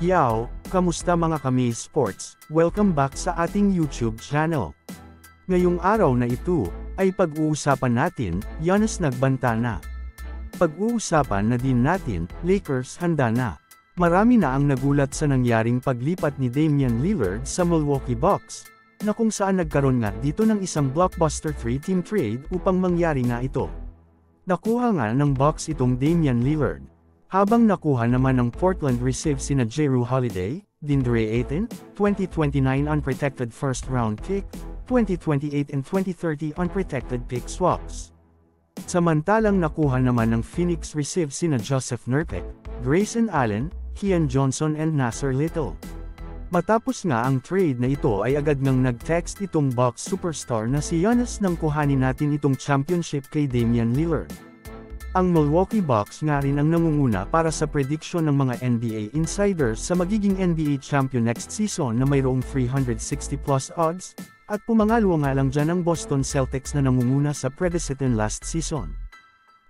Yow, kamusta mga kami sports? Welcome back sa ating YouTube channel. Ngayong araw na ito, ay pag-uusapan natin, Giannis nagbanta na. Pag-uusapan na din natin, Lakers handa na. Marami na ang nagulat sa nangyaring paglipat ni Damian Lillard sa Milwaukee Bucks, na kung saan nagkaroon nga dito ng isang blockbuster 3-team trade upang mangyari nga ito. Nakuha nga ng Bucks itong Damian Lillard. Habang nakuha naman ng Portland receive sina Jrue Holiday, DeAndre Ayton, 2029 unprotected first-round pick, 2028 and 2030 unprotected pick swaps. Samantalang nakuha naman ng Phoenix receive sina Joseph Nurkic, Grayson Allen, Keon Johnson and Nasir Little. Matapos nga ang trade na ito ay agad ngang nag-text itong Bucks superstar na si Giannis nang kuhanin natin itong championship kay Damian Lillard. Ang Milwaukee Bucks nga rin ang nangunguna para sa prediction ng mga NBA insiders sa magiging NBA champion next season na mayroong 360+ odds, at pumangalo nga lang dyan ang Boston Celtics na nangunguna sa predecessor last season.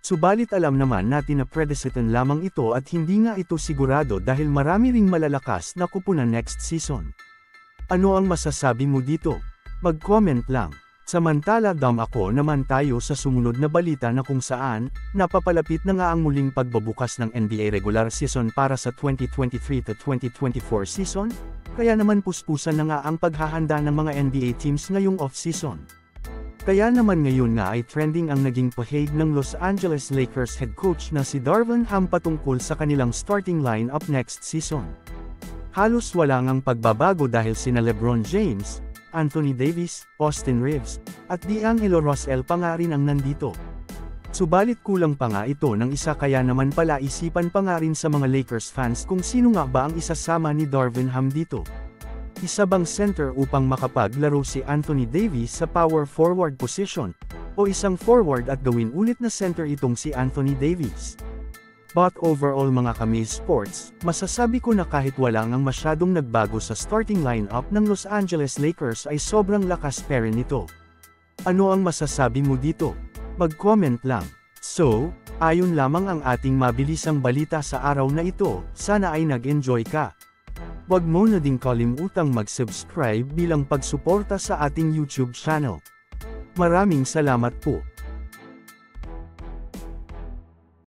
Subalit alam naman natin na predecessor lamang ito at hindi nga ito sigurado dahil marami ring malalakas na kupunan next season. Ano ang masasabi mo dito? Mag-comment lang. Samantala ako naman tayo sa sumunod na balita na kung saan, napapalapit na nga ang muling pagbabukas ng NBA regular season para sa 2023-2024 season, kaya naman puspusan na nga ang paghahanda ng mga NBA teams ngayong off-season. Kaya naman ngayon nga ay trending ang naging pahayag ng Los Angeles Lakers head coach na si Darvin Ham patungkol sa kanilang starting lineup next season. Halos wala ngang pagbabago dahil sina LeBron James, Anthony Davis, Austin Reeves, at D'Angelo Russell pa nga rin ang nandito. Subalit kulang pa nga ito ng isa kaya naman pala isipan pa nga rin sa mga Lakers fans kung sino nga ba ang isasama ni Darvin Ham dito. Isa bang center upang makapaglaro si Anthony Davis sa power forward position, o isang forward at gawin ulit na center itong si Anthony Davis? But overall mga kami sports, masasabi ko na kahit wala ngang masyadong nagbago sa starting lineup ng Los Angeles Lakers ay sobrang lakas pa rin ito. Ano ang masasabi mo dito? Mag-comment lang. So, ayon lamang ang ating mabilisang balita sa araw na ito, sana ay nag-enjoy ka. Huwag mo na ding kalimutang mag-subscribe bilang pagsuporta sa ating YouTube channel. Maraming salamat po.